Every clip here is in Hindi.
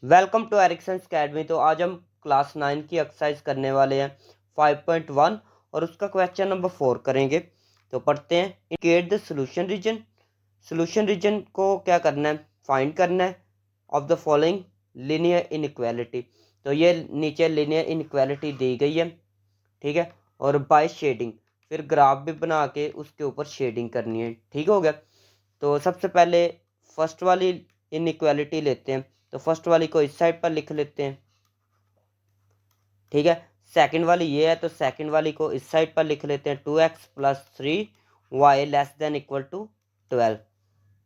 Welcome to Ericsson academy. तो आज हम क्लास 9 की एक्सरसाइज करने वाले हैं 5.1 और उसका क्वेश्चन नंबर 4 करेंगे। तो पढ़ते हैं। Indicate the solution region. Solution region को क्या करना है, फाइंड करना है of the following linear inequality. तो ये नीचे लीनियर इनइक्वालिटी दी गई है, ठीक है। और बाय शेडिंग फिर ग्राफ भी बना के उसके ऊपर शेडिंग करनी है, ठीक हो गया। तो सबसे पहले फर्स्ट वाली इनइक्वालिटी लेते हैं। तो फर्स्ट वाली को इस साइड पर लिख लेते हैं, ठीक है। सेकंड वाली ये है तो सेकंड वाली को इस साइड पर लिख लेते हैं, 2x + 3y <= 12,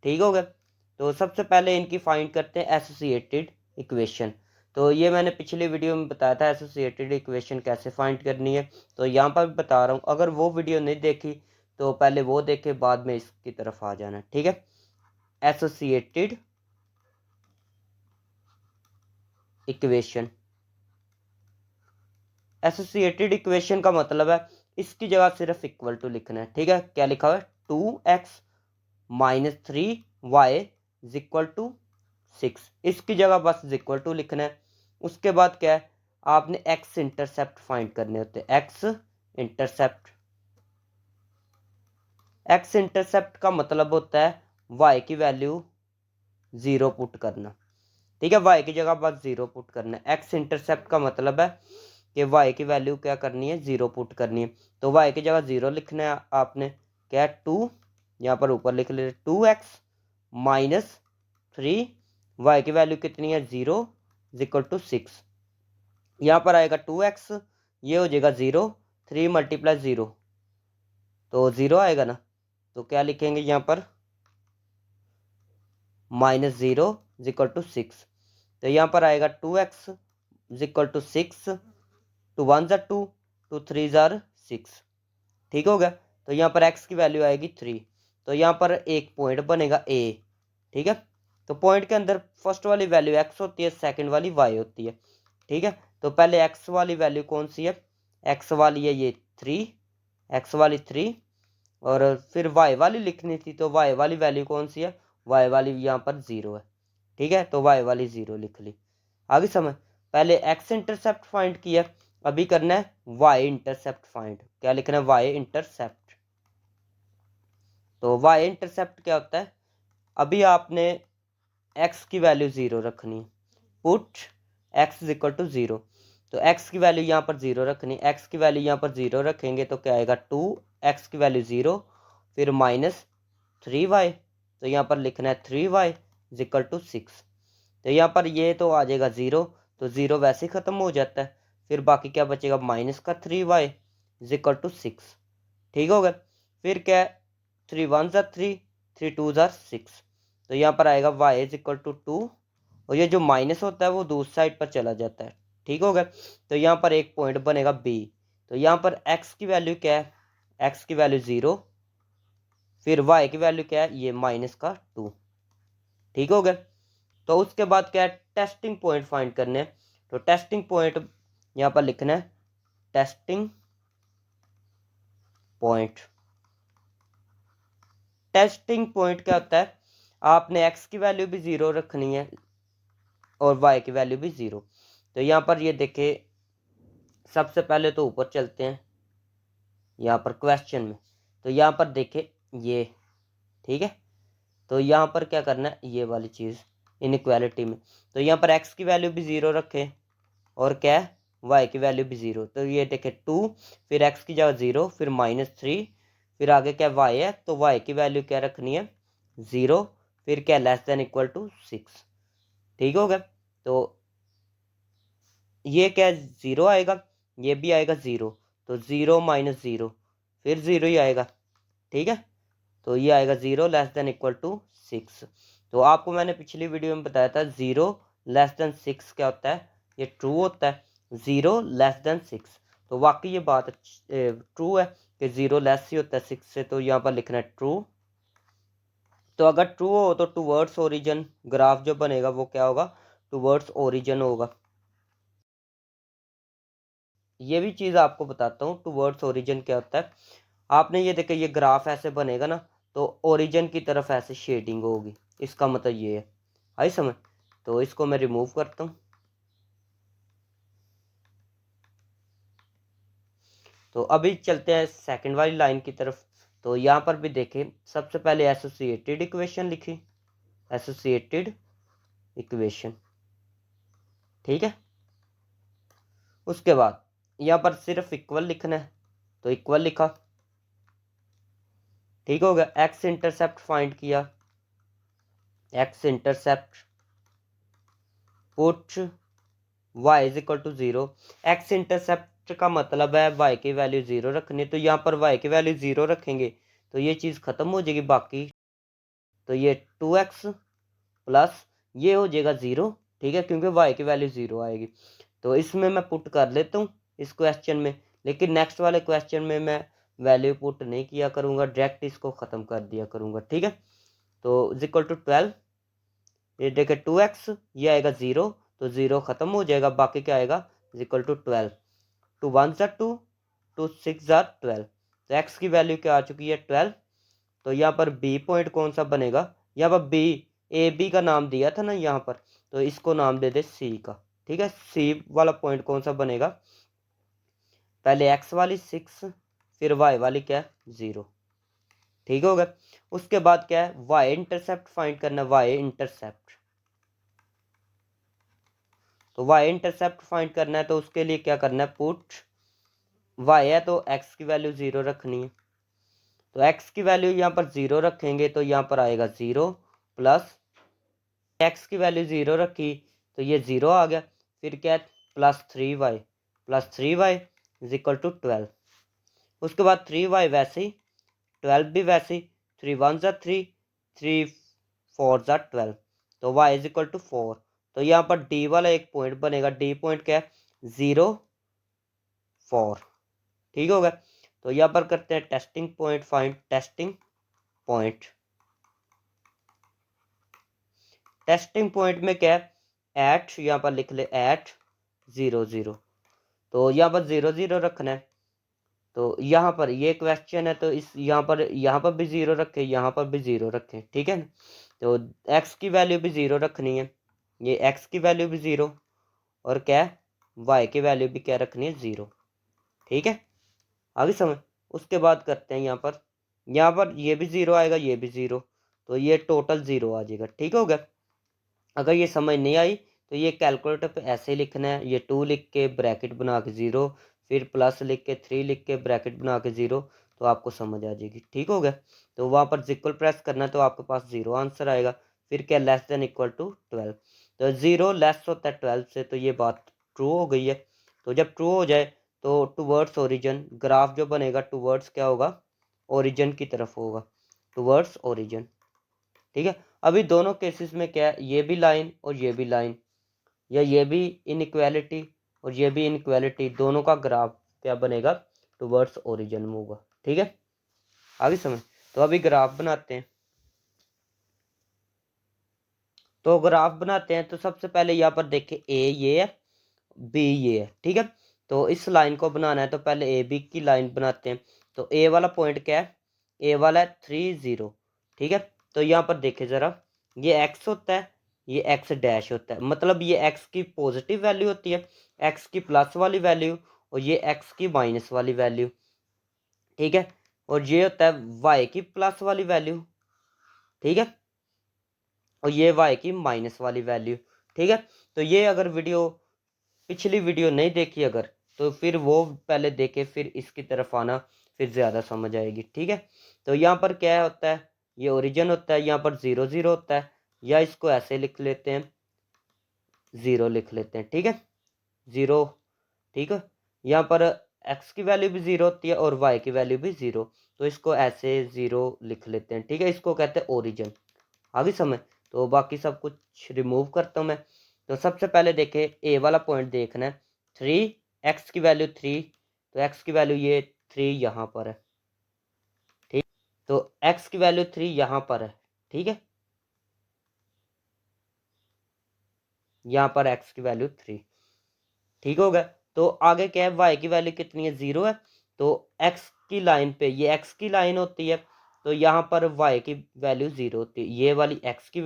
ठीक हो गया। तो सबसे पहले इनकी फाइंड करते हैं एसोसिएटेड इक्वेशन। तो ये मैंने पिछली वीडियो में बताया था एसोसिएटेड इक्वेशन कैसे फाइंड करनी है, तो यहाँ पर भी बता रहा हूँ। अगर वो वीडियो नहीं देखी तो पहले वो देखे, बाद में इसकी तरफ आ जाना, ठीक है। एसोसिएटेड इक्वेशन, एसोसिएटेड इक्वेशन का मतलब है इसकी जगह सिर्फ इक्वल टू लिखना है, ठीक है। क्या लिखा हुआ है, 2x - 3y = 6। इसकी जगह बस इक्वल टू लिखना है। उसके बाद क्या है, आपने एक्स इंटरसेप्ट फाइंड करने होते हैं। एक्स इंटरसेप्ट, एक्स इंटरसेप्ट का मतलब होता है वाई की वैल्यू 0 पुट करना, ठीक है। वाई की जगह बस 0 पुट करना है। एक्स इंटरसेप्ट का मतलब है कि वाई की वैल्यू क्या करनी है, 0 पुट करनी है। तो वाई की जगह 0 लिखना है आपने। क्या है, 2, यहाँ पर ऊपर लिख लेते 2x - 3, वाई की वैल्यू कितनी है, 0 = 6। यहाँ पर आएगा 2x, ये हो जाएगा 0, 3 × 0 तो 0 आएगा ना। तो क्या लिखेंगे यहाँ पर, -0 = 6। तो यहाँ पर आएगा 2x = 6, 2 1 = 2, 2 3 = 6, ठीक हो गया। तो यहाँ पर x की वैल्यू आएगी 3। तो यहाँ पर एक पॉइंट बनेगा a, ठीक है। तो पॉइंट के अंदर फर्स्ट वाली वैल्यू x होती है, सेकंड वाली y होती है, ठीक है। तो पहले x वाली वैल्यू कौन सी है, x वाली है ये 3, x वाली 3। और फिर y वाली लिखनी थी, तो y वाली वैल्यू कौन सी है, y वाली यहाँ पर 0 है, ठीक है। तो y वाली 0 लिख ली। आगे समझ, पहले x इंटरसेप्ट फाइंड किया, अभी करना है y इंटरसेप्ट फाइंड। क्या लिखना है, y इंटरसेप्ट। तो y इंटरसेप्ट क्या होता है, अभी आपने x की वैल्यू 0 रखनी है, पुट x = 0। तो x की वैल्यू यहाँ पर 0 रखनी, x की वैल्यू यहाँ पर 0 रखेंगे तो क्या आएगा, 2x की वैल्यू 0, फिर -3y। तो यहाँ पर लिखना है 3y = 6। तो यहाँ पर ये तो आ जाएगा 0, तो 0 वैसे ही ख़त्म हो जाता है। फिर बाकी क्या बचेगा, -3y = 6, ठीक हो गया। फिर क्या है, 3 1 = 3, 3 2 = 6। तो यहाँ पर आएगा y = 2, और ये जो माइनस होता है वो दूसरी साइड पर चला जाता है, ठीक हो गया। तो यहाँ पर एक पॉइंट बनेगा b। तो यहाँ पर x की वैल्यू क्या है, x की वैल्यू 0, फिर y की वैल्यू क्या है, ये -2, ठीक हो गया। तो उसके बाद क्या है, टेस्टिंग पॉइंट फाइंड करने हैं। तो टेस्टिंग पॉइंट यहाँ पर लिखना है, टेस्टिंग पॉइंट। टेस्टिंग पॉइंट क्या होता है, आपने x की वैल्यू भी 0 रखनी है और y की वैल्यू भी 0। तो यहाँ पर ये देखे, सबसे पहले तो ऊपर चलते हैं यहाँ पर क्वेश्चन में। तो यहाँ पर देखे ये, ठीक है। तो यहाँ पर क्या करना है, ये वाली चीज़ इनइक्वालिटी में। तो यहाँ पर x की वैल्यू भी 0 रखें और क्या है, y की वैल्यू भी 0। तो ये देखे 2, फिर x की जगह 0, फिर -3, फिर आगे क्या y है, तो y की वैल्यू क्या रखनी है, 0, फिर क्या <= 6, ठीक हो गया। तो ये क्या 0 आएगा, ये भी आएगा 0, तो 0 - 0 फिर 0 ही आएगा, ठीक है। तो ये आएगा 0 <= 6। तो आपको मैंने पिछली वीडियो में बताया था 0 <6 क्या होता है, ये ट्रू होता है, 0 <6। तो वाकई ये बात ट्रू है कि 0 लेस ही होता है 6 से। तो यहाँ पर लिखना है ट्रू। तो अगर ट्रू हो तो टूवर्ड्स ओरिजिन ग्राफ जो बनेगा वो क्या होगा, टूवर्ड्स ओरिजिन होगा। ये भी चीज़ आपको बताता हूँ, टूवर्ड्स ओरिजिन क्या होता है। आपने ये देखा, ये ग्राफ ऐसे बनेगा ना, तो ओरिजिन की तरफ ऐसे शेडिंग होगी, इसका मतलब ये है। आई समझ। तो इसको मैं रिमूव करता हूँ। तो अभी चलते हैं सेकंड वाली लाइन की तरफ। तो यहाँ पर भी देखें, सबसे पहले एसोसिएटेड इक्वेशन लिखी, एसोसिएटेड इक्वेशन, ठीक है। उसके बाद यहाँ पर सिर्फ इक्वल लिखना है, तो इक्वल लिखा, ठीक हो गया। एक्स इंटरसेप्ट फाइंड किया, x intercept put y is equal to 0। X intercept का मतलब है y की वैल्यू 0 रखनी, तो यहाँ पर y की वैल्यू 0 रखेंगे तो ये चीज़ ख़त्म हो जाएगी बाकी। तो ये 2x प्लस ये हो जाएगा 0, ठीक है, क्योंकि y की वैल्यू 0 आएगी। तो इसमें मैं पुट कर लेता हूँ इस क्वेश्चन में, लेकिन नेक्स्ट वाले क्वेश्चन में मैं वैल्यू पुट नहीं किया करूँगा, डायरेक्ट इसको ख़त्म कर दिया करूँगा, ठीक है। तो इज इक्वल टू 12, ये देखे 2x, ये आएगा 0, तो 0 ख़त्म हो जाएगा, बाकी क्या आएगा इज इक्वल टू 12। 2 1 ज़ा 2, 2 6 ज़ा 12, तो x की वैल्यू क्या आ चुकी है 12। तो यहाँ पर b पॉइंट कौन सा बनेगा, यहाँ पर b ए बी का नाम दिया था ना यहाँ पर, तो इसको नाम दे दे c का, ठीक है। c वाला पॉइंट कौन सा बनेगा, पहले x वाली 6, फिर y वाली क्या 0, ठीक हो गया। उसके बाद क्या है, y इंटरसेप्ट फाइंड करना, y इंटरसेप्ट। तो y इंटरसेप्ट फाइंड करना है, तो उसके लिए क्या करना है, पुट y है तो x की वैल्यू 0 रखनी है, तो x की वैल्यू यहाँ पर 0 रखेंगे तो यहाँ पर आएगा 0 प्लस x की वैल्यू 0 रखी तो ये 0 आ गया, फिर क्या है plus 3y, plus 3y is equal to 12। उसके बाद 3y वैसे ही, 12 भी वैसे ही, 3 1 ज़ा 3, 3 4 ज़ा 12, तो y इज इक्वल टू 4। तो यहाँ पर d वाला एक पॉइंट बनेगा, d पॉइंट क्या है 0 4, ठीक हो गया। तो यहाँ पर करते हैं testing point find, testing point. Testing point में क्या है एट, यहाँ पर लिख ले एट 0 0, तो यहाँ पर 0 0 रखना है। तो यहाँ पर ये क्वेश्चन है तो इस यहाँ पर भी 0 रखे, यहाँ पर भी 0 रखें, ठीक है ना। तो x की वैल्यू भी 0 रखनी है, ये x की वैल्यू भी 0, और क्या है y की वैल्यू भी क्या रखनी है 0, ठीक है, आगे समझ। उसके बाद करते हैं यहाँ पर ये भी 0 आएगा, ये भी 0, तो ये टोटल 0 आ जाएगा, ठीक हो गया। अगर ये समझ नहीं आई तो ये कैलकुलेटर पे ऐसे ही लिखना है, ये 2 लिख के ब्रैकेट बना के 0, फिर प्लस लिख के 3 लिख के ब्रैकेट बना के 0, तो आपको समझ आ जाएगी, ठीक हो गया। तो वहाँ पर इक्वल प्रेस करना है तो आपके पास 0 आंसर आएगा। फिर क्या लेस देन इक्वल टू 12, तो 0 लेस होता है 12 से, तो ये बात ट्रू हो गई है। तो जब ट्रू हो जाए तो टूवर्ड्स ओरिजिन, ग्राफ जो बनेगा टूवर्ड्स क्या होगा, ओरिजिन की तरफ होगा, टूवर्ड्स ओरिजिन, ठीक है। अभी दोनों केसेस में क्या है, ये भी लाइन और ये भी लाइन, या ये भी इनइक्वालिटी और ये भी इनइक्वालिटी, दोनों का ग्राफ क्या बनेगा टुवर्ड्स ओरिजिन में होगा, ठीक है, आगे समझ। तो अभी ग्राफ बनाते हैं। तो ग्राफ बनाते हैं तो सबसे पहले यहाँ पर देखें ए ये है, बी ये है, ठीक है। तो इस लाइन को बनाना है तो पहले ए बी की लाइन बनाते हैं। तो ए वाला पॉइंट क्या है, ए वाला है 3 0, ठीक है। तो यहाँ पर देखें ज़रा, ये x होता है, ये x डैश होता है, मतलब ये x की पॉजिटिव वैल्यू होती है, x की प्लस वाली वैल्यू, और ये x की माइनस वाली वैल्यू, ठीक है। और ये होता है y की प्लस वाली वैल्यू, ठीक है, और ये y की माइनस वाली वैल्यू, ठीक है। तो ये अगर पिछली वीडियो नहीं देखी अगर, तो फिर वो पहले देखे फिर इसकी तरफ आना, फिर ज़्यादा समझ आएगी, ठीक है। तो यहाँ पर क्या होता है, ये ओरिजिन होता है, यहाँ पर 0 0 होता है, या इसको ऐसे लिख लेते हैं 0 लिख लेते हैं, ठीक है 0, ठीक है। यहाँ पर x की वैल्यू भी 0 होती है और y की वैल्यू भी 0, तो इसको ऐसे 0 लिख लेते हैं, ठीक है, इसको कहते हैं ओरिजिन, आगे समझ। तो बाकी सब कुछ रिमूव करता हूँ मैं। तो सबसे पहले देखें ए वाला पॉइंट देखना है 3, x की वैल्यू 3, तो x की वैल्यू ये 3 यहाँ पर है, ठीक। तो x की वैल्यू 3 यहाँ पर है, ठीक है, यहाँ पर x की वैल्यू 3, ठीक हो गया। तो आगे क्या है, y की वैल्यू कितनी है 0 है, तो x की लाइन पे, ये x की लाइन होती है, तो यहाँ पर y की वैल्यू 0 होती है, ये वाली x की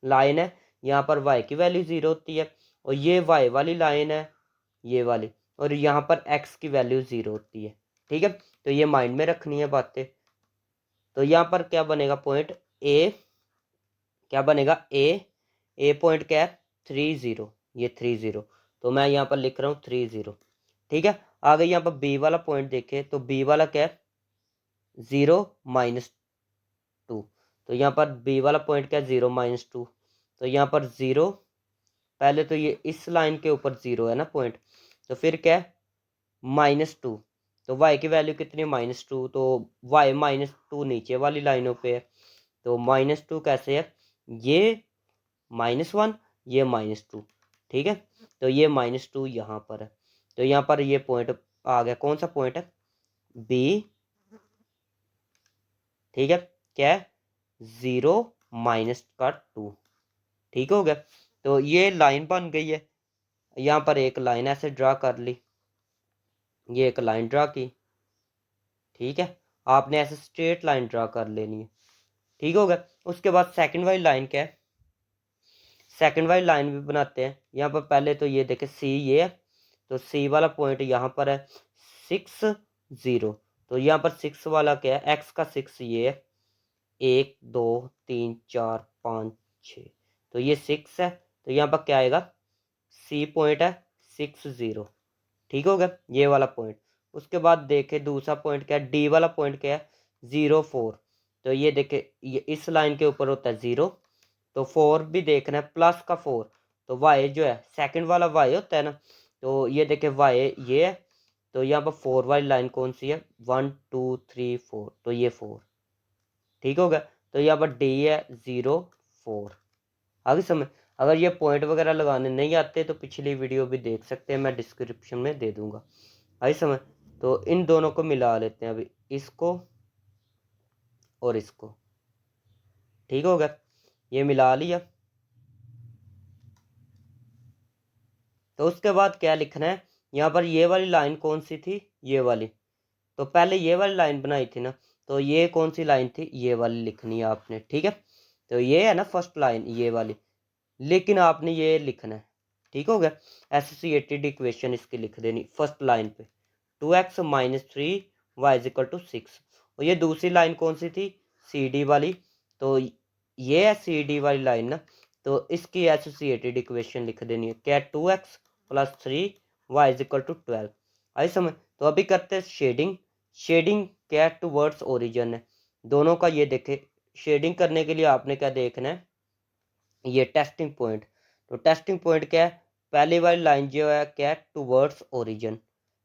लाइन है, यहाँ पर y की वैल्यू 0 होती है, और ये y वाली लाइन है ये वाली, और यहाँ पर x की वैल्यू 0 होती है। ठीक है, तो ये माइंड में रखनी है बातें। तो यहाँ पर क्या बनेगा पॉइंट ए, क्या बनेगा ए पॉइंट क्या है 30, ये 30, तो मैं यहाँ पर लिख रहा हूँ 30। ठीक है, आगे यहाँ पर बी वाला पॉइंट देखे तो बी वाला क्या है 0 -2, तो यहाँ पर बी वाला पॉइंट क्या है 0 -2, तो यहाँ पर 0, पहले तो ये इस लाइन के ऊपर 0 है ना पॉइंट, तो फिर क्या है -2, तो y की वैल्यू कितनी है -2, तो y -2 नीचे वाली लाइनों पे है, तो -2 कैसे है, ये -1 ये -2। ठीक है, तो ये -2 यहाँ पर है, तो यहाँ पर ये पॉइंट आ गया, कौन सा पॉइंट है बी। ठीक है, क्या है 0 -2। ठीक हो गया, तो ये लाइन बन गई है। यहाँ पर एक लाइन ऐसे ड्रा कर ली, ये एक लाइन ड्रा की। ठीक है, आपने ऐसे स्ट्रेट लाइन ड्रा कर लेनी है। ठीक हो गया, उसके बाद सेकंड वाली लाइन क्या है, सेकंड वाली लाइन भी बनाते हैं। यहाँ पर पहले तो ये देखें सी ये है, तो सी वाला पॉइंट यहाँ पर है 6 0, तो यहाँ पर 6 वाला क्या है एक्स का 6 ये है 1 2 3 4 5 6, तो ये 6 है, तो यहाँ पर क्या आएगा सी पॉइंट है 6 0। ठीक हो गया ये वाला पॉइंट। उसके बाद देखे दूसरा पॉइंट क्या है, डी वाला पॉइंट क्या है 0 4, तो ये देखे ये इस लाइन के ऊपर होता है 0, तो 4 भी देखना है प्लस का 4, तो y जो है सेकंड वाला y होता है ना, तो ये देखे y ये है, तो यहाँ पर 4 वाली लाइन कौन सी है 1 2 3 4, तो ये 4। ठीक हो गया, तो यहाँ पर डी है 0 4। आगे समझ, अगर ये पॉइंट वगैरह लगाने नहीं आते तो पिछली वीडियो भी देख सकते हैं, मैं डिस्क्रिप्शन में दे दूंगा। आगे समझ, तो इन दोनों को मिला लेते हैं अभी, इसको और इसको। ठीक हो गया, ये मिला लिया, तो उसके बाद क्या लिखना है, यहाँ पर ये वाली लाइन कौन सी थी ये वाली, तो पहले ये वाली लाइन बनाई थी ना, तो ये कौन सी लाइन थी ये वाली लिखनी है आपने। ठीक है, तो ये है ना फर्स्ट लाइन ये वाली, लेकिन आपने ये लिखना है। ठीक हो गया, एसोसिएटेड इक्वेशन इसकी लिख देनी फर्स्ट लाइन पे 2x - 3 y = 6, और ये दूसरी लाइन कौन सी थी सी डी वाली, तो ये है सी डी वाली लाइन ना, तो इसकी एसोसिएटेड इक्वेशन लिख देनी है क्या 2x + 3 y = 12। आई समझ, तो अभी करते हैं शेडिंग। शेडिंग क्या टूवर्ड्स ओरिजिन है, दोनों का ये देखे, शेडिंग करने के लिए आपने क्या देखना है ये टेस्टिंग पॉइंट, तो टेस्टिंग पॉइंट क्या है पहली वाली लाइन जो है क्या है टूवर्ड्स ओरिजिन।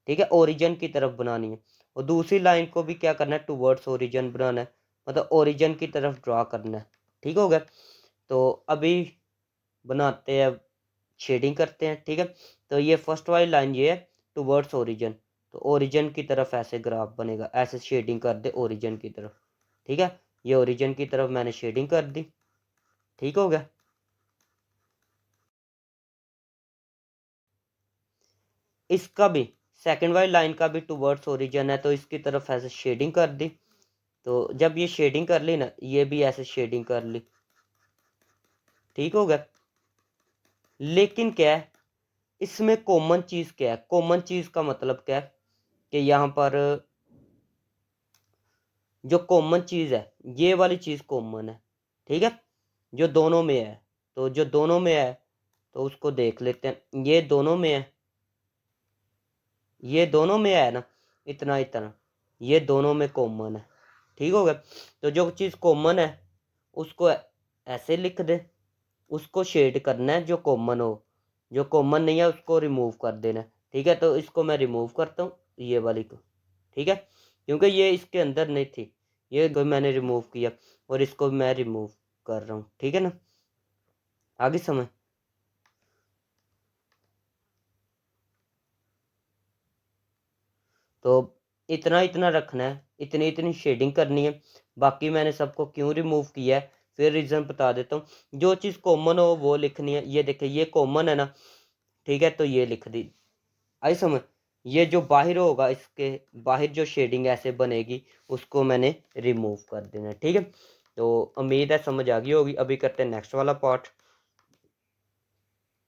ठीक है, ओरिजिन की तरफ बनानी है, और दूसरी लाइन को भी क्या करना है टूवर्ड्स ओरिजिन बनाना है, मतलब ओरिजिन की तरफ ड्रा करना है। ठीक हो गया, तो अभी बनाते हैं, शेडिंग करते हैं। ठीक है, तो ये फर्स्ट वाली लाइन ये है टूवर्ड्स ओरिजिन, तो ओरिजिन की तरफ ऐसे ग्राफ बनेगा, ऐसे शेडिंग कर दे ओरिजिन की तरफ। ठीक है, ये ओरिजिन की तरफ मैंने शेडिंग कर दी। ठीक हो गया, इसका भी सेकंड वाली लाइन का भी टूवर्ड्स ओरिजिन है, तो इसकी तरफ ऐसे शेडिंग कर दी, तो जब ये शेडिंग कर ली ना ये भी ऐसे शेडिंग कर ली। ठीक हो गया, लेकिन क्या है इसमें कॉमन चीज क्या है, कॉमन चीज का मतलब क्या है कि यहाँ पर जो कॉमन चीज है ये वाली चीज कॉमन है। ठीक है, जो दोनों में है, तो जो दोनों में है तो उसको देख लेते हैं, ये दोनों में है, ये दोनों में है ना इतना इतना, ये दोनों में कॉमन है। ठीक हो गया, तो जो चीज़ कॉमन है उसको ऐसे लिख दे, उसको शेड करना है जो कॉमन हो, जो कॉमन नहीं है उसको रिमूव कर देना है। ठीक है, तो इसको मैं रिमूव करता हूँ ये वाली को। ठीक है, क्योंकि ये इसके अंदर नहीं थी, ये तो मैंने रिमूव किया, और इसको मैं रिमूव कर रहा हूँ। ठीक है ना, आगे समझ, तो इतना इतना रखना है, इतनी इतनी शेडिंग करनी है। बाकी मैंने सबको क्यों रिमूव किया है फिर रीज़न बता देता हूँ, जो चीज़ कॉमन हो वो लिखनी है। ये देखिए ये कॉमन है ना, ठीक है, तो ये लिख दी। आई समझ, ये जो बाहर होगा इसके बाहर जो शेडिंग ऐसे बनेगी उसको मैंने रिमूव कर देना है। ठीक है, तो उम्मीद है समझ आ गई होगी। अभी करते हैं नेक्स्ट वाला पार्ट।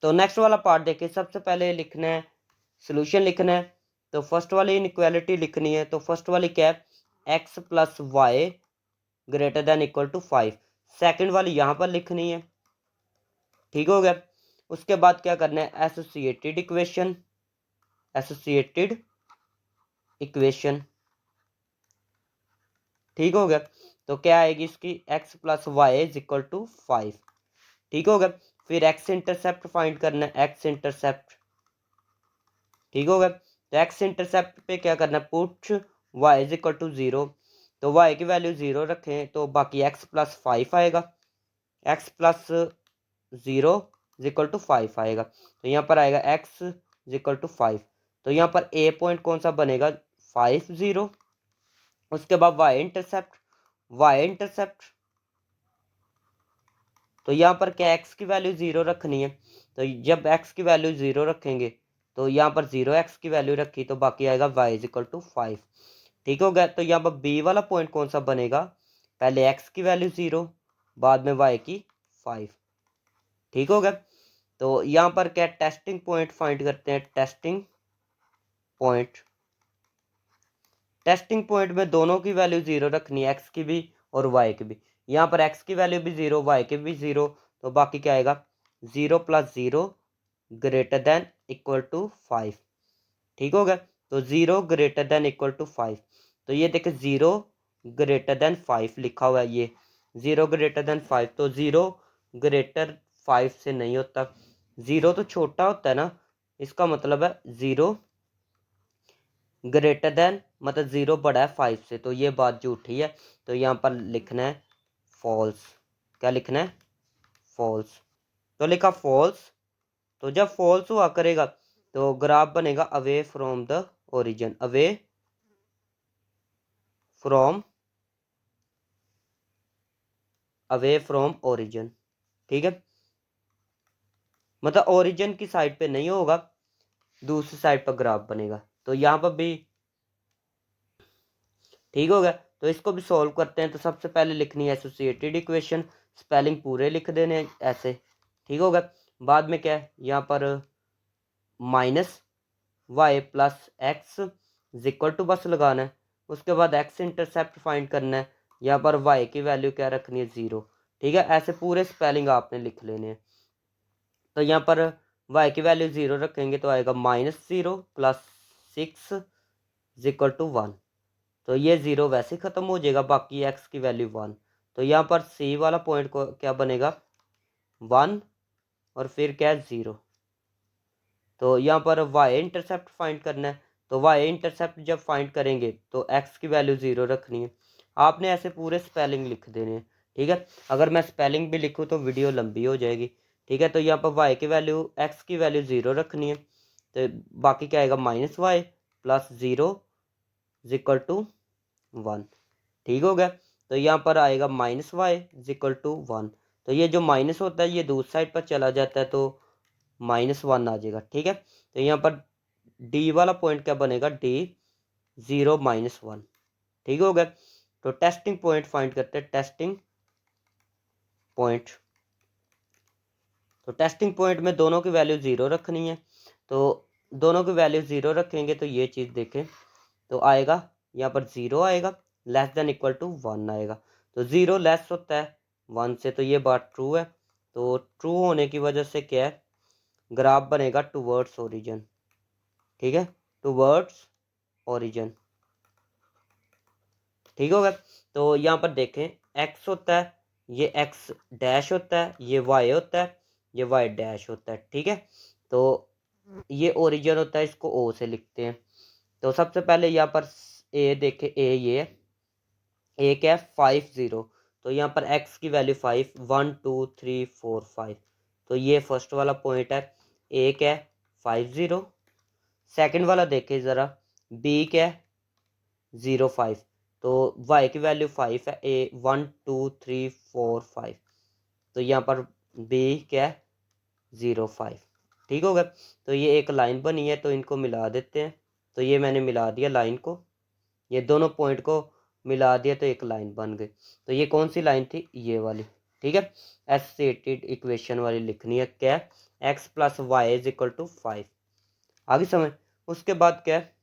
तो नेक्स्ट वाला पार्ट देखिए, सबसे पहले लिखना है सोल्यूशन लिखना है। तो फर्स्ट वाली इनइक्वालिटी लिखनी है। तो फर्स्ट वाली क्या है, x plus y greater than equal to 5। Second वाली यहाँ पर लिखनी है, ठीक हो गया। उसके बाद क्या करना है, एसोसिएटेड इक्वेशन, एसोसिएटेड इक्वेशन, ठीक हो गया। तो क्या आएगी इसकी, x plus y is equal to 5, ठीक हो गया। फिर एक्स इंटरसेप्ट फाइंड करना है, एक्स इंटरसेप्ट, ठीक हो गया। तो एक्स इंटरसेप्ट पे क्या करना है, put y is equal to 0। तो वाई की वैल्यू 0 रखें तो बाकी एक्स प्लस 5 आएगा, x plus 0 is equal to 5 आएगा। तो यहाँ पर आएगा एक्स इज इक्वल टू 5। तो यहाँ पर ए पॉइंट कौन सा बनेगा, 5 0। उसके बाद वाई इंटरसेप्ट, वाई इंटरसेप्ट, तो यहाँ पर क्या एक्स की वैल्यू 0 रखनी है। तो जब एक्स की वैल्यू 0 रखेंगे तो यहाँ पर 0 एक्स की वैल्यू रखी, तो बाकी आएगा वाई इज इक्वल टू 5, ठीक हो गया। तो यहाँ पर बी वाला पॉइंट कौन सा बनेगा, पहले एक्स की वैल्यू 0 बाद में वाई की 5, ठीक हो गया। तो यहाँ पर क्या टेस्टिंग पॉइंट फाइंड करते हैं, टेस्टिंग पॉइंट, टेस्टिंग पॉइंट में दोनों की वैल्यू 0 रखनी है, एक्स की भी और वाई की भी। यहाँ पर एक्स की वैल्यू भी 0, वाई की भी 0, तो बाकी क्या आएगा, 0 plus 0 greater than equal to 5, ठीक हो गया। तो 0 ग्रेटर देन इक्वल टू 5, तो ये देखिए 0 ग्रेटर देन 5 लिखा हुआ है, ये 0 ग्रेटर देन 5, तो 0 ग्रेटर 5 से नहीं होता, 0 तो छोटा होता है ना, इसका मतलब है 0 ग्रेटर देन मतलब 0 बड़ा है 5 से, तो ये बात झूठी है। तो यहाँ पर लिखना है फॉल्स, क्या लिखना है, फॉल्स। तो लिखा फॉल्स। तो जब फॉल्स हुआ करेगा तो ग्राफ बनेगा away from the origin, away from, away from origin, ठीक है। मतलब ओरिजिन की साइड पे नहीं होगा, दूसरी साइड पर ग्राफ बनेगा। तो यहाँ पर भी ठीक हो गया। तो इसको भी सॉल्व करते हैं। तो सबसे पहले लिखनी है एसोसिएटेड इक्वेशन, स्पेलिंग पूरे लिख देने हैं ऐसे, ठीक होगा। बाद में क्या है, यहाँ पर minus y plus x is equal to बस लगाना है। उसके बाद एक्स इंटरसेप्ट फाइंड करना है, यहाँ पर वाई की वैल्यू क्या रखनी है, 0, ठीक है। ऐसे पूरे स्पेलिंग आपने लिख लेने हैं। तो यहाँ पर वाई की वैल्यू 0 रखेंगे तो आएगा -0 प्लस 6 इज इक्वल टू 1। तो ये 0 वैसे ख़त्म हो जाएगा, बाकी एक्स की वैल्यू 1। तो यहाँ पर सी वाला पॉइंट को क्या बनेगा, 1 और फिर क्या है 0। तो यहाँ पर वाई इंटरसेप्ट फाइंड करना है। तो वाई इंटरसेप्ट जब फाइंड करेंगे तो एक्स की वैल्यू 0 रखनी है। आपने ऐसे पूरे स्पेलिंग लिख देने हैं, ठीक है। अगर मैं स्पेलिंग भी लिखूँ तो वीडियो लंबी हो जाएगी, ठीक है। तो यहाँ पर वाई की वैल्यू, एक्स की वैल्यू 0 रखनी है। तो बाकी क्या आएगा, -y plus 0 is equal to 1, ठीक हो गया। तो यहाँ पर आएगा -y इज इक्वल टू 1। तो ये जो माइनस होता है ये दूसरी साइड पर चला जाता है, तो -1 आ जाएगा, ठीक है। तो यहाँ पर डी वाला पॉइंट क्या बनेगा, डी 0 -1, ठीक हो गया। तो टेस्टिंग पॉइंट फाइंड करते हैं, टेस्टिंग पॉइंट। तो टेस्टिंग पॉइंट में दोनों की वैल्यू 0 रखनी है। तो दोनों की वैल्यू 0 रखेंगे तो ये चीज़ देखें, तो आएगा यहाँ पर 0 आएगा, लेस देन इक्वल टू 1 आएगा। तो 0 लेस होता है 1 से, तो ये बात ट्रू है। तो ट्रू होने की वजह से क्या है, ग्राफ बनेगा टूवर्ड्स ओरिजिन, ठीक है, टूवर्ड्स ओरिजिन, ठीक होगा। तो यहाँ पर देखें एक्स होता है, ये एक्स डैश होता है, ये वाई होता है, ये वाई डैश होता है, ठीक है। तो ये ओरिजिन होता है, इसको ओ से लिखते हैं। तो सबसे पहले यहाँ पर ए देखें, ए ये ए क्या है, 5 0। तो यहाँ पर एक्स की वैल्यू 5, 1 2 3 4 5। तो ये फर्स्ट वाला पॉइंट है, ए क्या है 5 0। सेकंड वाला देखें ज़रा, बी क्या है 0 5। तो वाई की वैल्यू 5 है, ए 1 2 3 4 5। तो यहाँ पर बी क्या है 0 5, ठीक होगा। तो ये एक लाइन बनी है, तो इनको मिला देते हैं। तो ये मैंने मिला दिया लाइन को, ये दोनों पॉइंट को मिला दिया तो एक लाइन बन गई। तो ये कौन सी लाइन थी, ये वाली, ठीक है। एसोसिएटेड इक्वेशन वाली लिखनी है, क्या x plus y is equal to 5। आगे समझ। उसके बाद क्या है,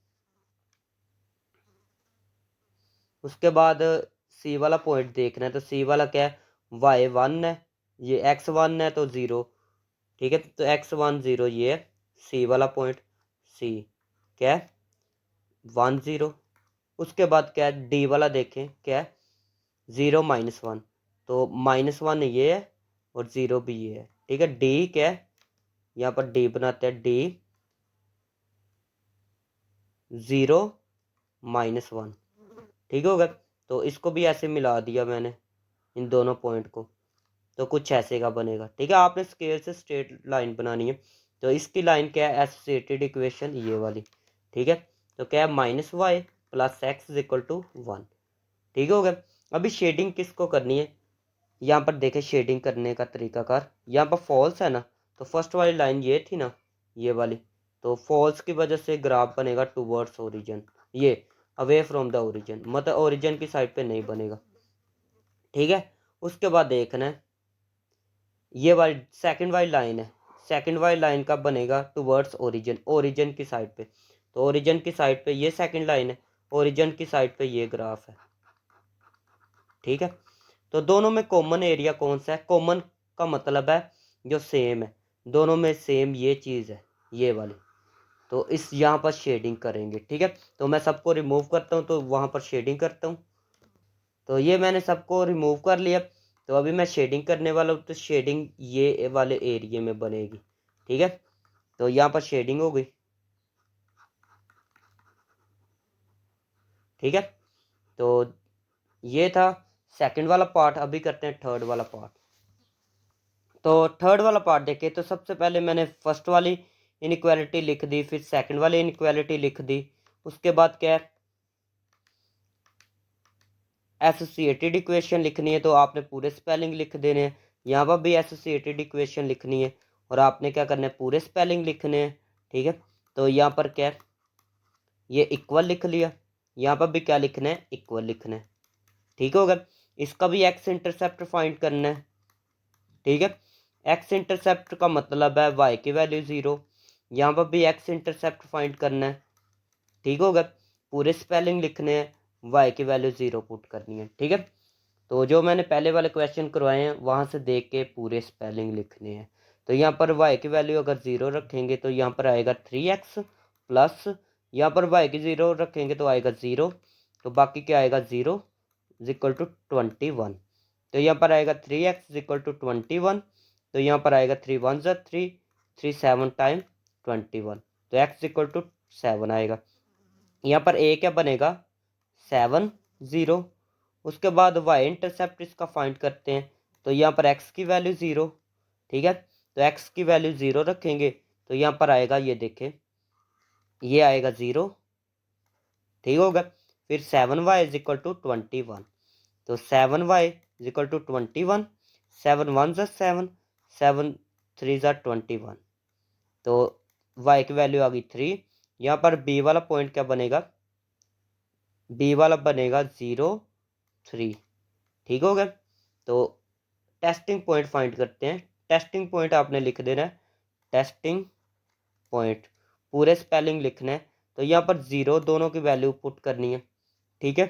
उसके बाद सी वाला पॉइंट देखना है। तो सी वाला क्या है, वाई 1 है, ये एक्स 1 है तो 0। ठीक है, तो एक्स 1 0 ये है सी वाला पॉइंट। सी क्या है 1 0। उसके बाद क्या है डी वाला देखें, क्या है 0 -1। तो -1 ये है और 0 भी ये है। ठीक है, डी क्या है, यहाँ पर डी बनाते हैं, डी 0 -1। ठीक होगा। तो इसको भी ऐसे मिला दिया मैंने, इन दोनों पॉइंट को, तो कुछ ऐसे का बनेगा। ठीक है, आपने स्केल से स्ट्रेट लाइन बनानी है। तो इसकी लाइन क्या है, एसोसिएटेड इक्वेशन ये वाली। ठीक है, तो क्या है -y + x = 1। ठीक हो गया। अभी शेडिंग किसको करनी है, यहाँ पर देखें शेडिंग करने का तरीकाकार। यहाँ पर फॉल्स है ना, तो फर्स्ट वाली लाइन ये थी ना, ये वाली, तो फॉल्स की वजह से ग्राफ बनेगा टूवर्ड्स ओरिजिन, ये अवे फ्रॉम द ओरिजिन, मतलब ओरिजिन की साइड पे नहीं बनेगा। ठीक है, उसके बाद देखना है ये वाली सेकंड वाली लाइन है, सेकंड वाली लाइन का बनेगा टूवर्ड्स ओरिजिन, ओरिजिन की साइड पे। तो ओरिजिन की साइड पे ये सेकंड लाइन है, ओरिजिन की साइड पे ये ग्राफ है। ठीक है, तो दोनों में कॉमन एरिया कौन सा है, कॉमन का मतलब है जो सेम है, दोनों में सेम ये चीज़ है, ये वाली। तो इस यहाँ पर शेडिंग करेंगे। ठीक है, तो मैं सबको रिमूव करता हूँ, तो वहाँ पर शेडिंग करता हूँ। तो ये मैंने सबको रिमूव कर लिया। तो अभी मैं शेडिंग करने वाला हूँ, तो शेडिंग ये वाले एरिया में बनेगी। ठीक है, तो यहाँ पर शेडिंग हो गई। ठीक है, तो ये था सेकंड वाला पार्ट। अभी करते हैं थर्ड वाला पार्ट। तो थर्ड वाला पार्ट देखें, तो सबसे पहले मैंने फर्स्ट वाली इनइक्वालिटी लिख दी, फिर सेकंड वाली इनइक्वालिटी लिख दी। उसके बाद क्या है, एसोसिएटेड इक्वेशन लिखनी है, तो आपने पूरे स्पेलिंग लिख देने हैं। यहाँ पर भी एसोसिएटेड इक्वेशन लिखनी है और आपने क्या करना है, पूरे स्पेलिंग लिखने हैं। ठीक है, तो यहाँ पर क्या है, ये इक्वल लिख लिया, यहाँ पर भी क्या लिखना है, इक्वल लिखना है। ठीक होगा। इसका भी एक्स इंटरसेप्ट फाइंड करना है। ठीक है, एक्स इंटरसेप्ट का मतलब है वाई की वैल्यू 0। यहाँ पर भी एक्स इंटरसेप्ट फाइंड करना है। ठीक होगा, पूरे स्पेलिंग लिखने हैं, वाई की वैल्यू 0 पुट करनी है। ठीक है, तो जो मैंने पहले वाले क्वेश्चन करवाए हैं वहाँ से देख के पूरे स्पेलिंग लिखने हैं। तो यहाँ पर y की वैल्यू अगर 0 रखेंगे तो यहाँ पर आएगा 3x प्लस, यहाँ पर y की 0 रखेंगे तो आएगा 0, तो बाकी क्या आएगा 0 = 21। तो यहाँ पर आएगा 3x = 21, तो यहाँ पर आएगा 3 1 ज़ा 3, 3 7 टाइम 21, तो x = 7 आएगा। यहाँ पर a क्या बनेगा 7 0। उसके बाद वाई इंटरसेप्ट इसका फाइंड करते हैं। तो यहाँ पर x की वैल्यू 0। ठीक है, तो x की वैल्यू 0 रखेंगे तो यहाँ पर आएगा, ये देखें, ये आएगा 0। ठीक होगा, फिर 7y = 21, तो 7y = 21, 7 1 ज़ा 7, 7 3 ज़ा 21, तो y की वैल्यू आ गई 3। यहाँ पर b वाला पॉइंट क्या बनेगा, b वाला बनेगा 0 3। ठीक हो गया, तो टेस्टिंग पॉइंट फाइंड करते हैं। टेस्टिंग पॉइंट आपने लिख देना है, टेस्टिंग पॉइंट पूरे स्पेलिंग लिखना है। तो यहाँ पर 0 दोनों की वैल्यू पुट करनी है। ठीक है,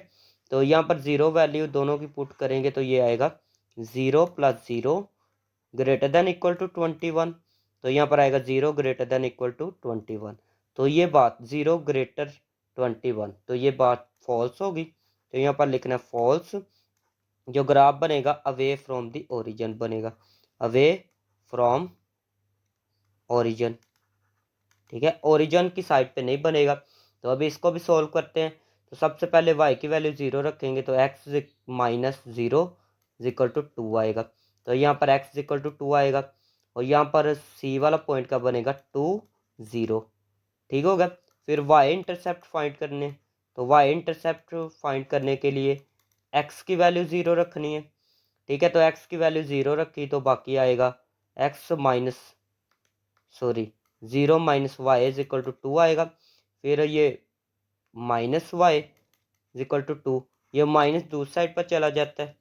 तो यहाँ पर 0 वैल्यू दोनों की पुट करेंगे तो ये आएगा 0 + 0 > 21। तो यहाँ पर आएगा 0 > 21। तो ये बात 0 > 21, तो ये बात फॉल्स होगी। तो यहाँ पर लिखना है फॉल्स। जो ग्राफ बनेगा अवे फ्रॉम द ओरिजिन बनेगा, अवे फ्रॉम ओरिजिन। ठीक है, ओरिजिन की साइड पे नहीं बनेगा। तो अभी इसको भी सॉल्व करते हैं। तो सबसे पहले y की वैल्यू 0 रखेंगे तो x - 0 = 2 आएगा। तो यहाँ पर x = 2 आएगा और यहाँ पर c वाला पॉइंट का बनेगा 2 0। ठीक होगा, फिर y इंटरसेप्ट फाइंड करने, तो y इंटरसेप्ट फाइंड करने के लिए x की वैल्यू 0 रखनी है। ठीक है, तो x की वैल्यू 0 रखी तो बाकी आएगा x माइनस 0 - y = 2 आएगा। फिर ये -y = 2, ये माइनस दूसरी साइड पर चला जाता है।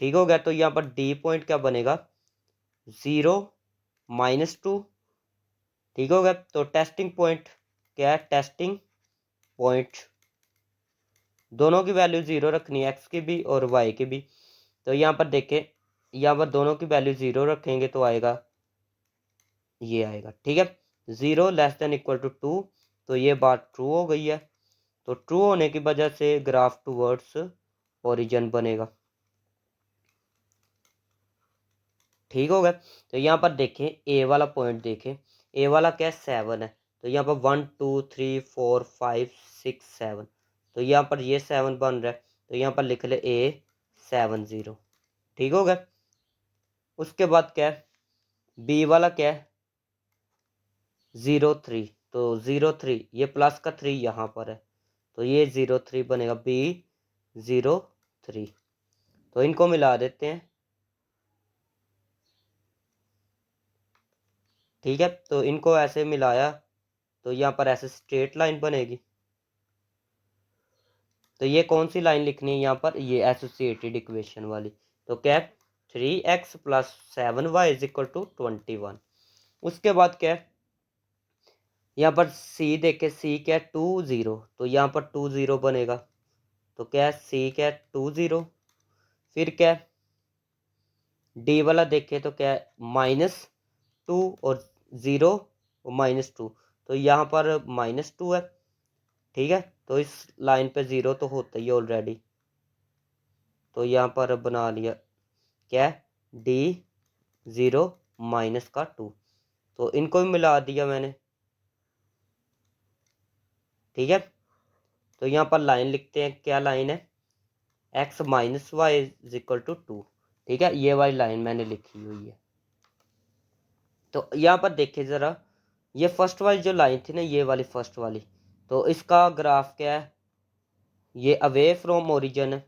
ठीक हो गया, तो यहाँ पर d पॉइंट क्या बनेगा 0 -2। ठीक हो गया। तो टेस्टिंग पॉइंट क्या है, टेस्टिंग पॉइंट दोनों की वैल्यू 0 रखनी है, एक्स की भी और वाई की भी। तो यहाँ पर देखें, यहाँ पर दोनों की वैल्यू 0 रखेंगे तो आएगा ये आएगा। ठीक है, 0 < 2। तो ये बात ट्रू हो गई है। तो ट्रू होने की वजह से ग्राफ टूवर्ड्स ओरिजिन बनेगा। ठीक हो गया। तो यहाँ पर देखें ए वाला पॉइंट देखें, ए वाला क्या है, 7 है। तो यहाँ पर 1 2 3 4 5 6 7। तो यहाँ पर ये 7 बन रहा है, तो यहाँ पर लिख ले A70। ठीक हो गया। उसके बाद क्या है, बी वाला क्या है, 03। तो 03 ये प्लस का 3 यहाँ पर है, तो ये 03 बनेगा, B03। तो इनको मिला देते हैं। ठीक है, तो इनको ऐसे मिलाया तो यहाँ पर ऐसे स्ट्रेट लाइन बनेगी। तो ये कौन सी लाइन लिखनी है यहाँ पर, ये एसोसिएटेड इक्वेशन वाली। तो क्या है, 3x + 7y = 21। उसके बाद क्या है, यहाँ पर सी देखे, सी क्या है, 20। तो यहाँ पर 20 बनेगा। तो क्या है, सी क्या है, 20। फिर क्या है, डी वाला देखे तो क्या है, -2 और 0 और -2। तो यहाँ पर -2 है। ठीक है, तो इस लाइन पे 0 तो होता ही ऑलरेडी। तो यहाँ पर बना लिया क्या है, D0 -2। तो इनको भी मिला दिया मैंने। ठीक है, तो यहाँ पर लाइन लिखते हैं, क्या लाइन है, x - y = 2। ठीक है, ये वाली लाइन मैंने लिखी हुई है। तो यहाँ पर देखिए ज़रा, ये फर्स्ट वाली जो लाइन थी ना, ये वाली फर्स्ट वाली, तो इसका ग्राफ क्या है, ये अवे फ्रॉम ओरिजिन है,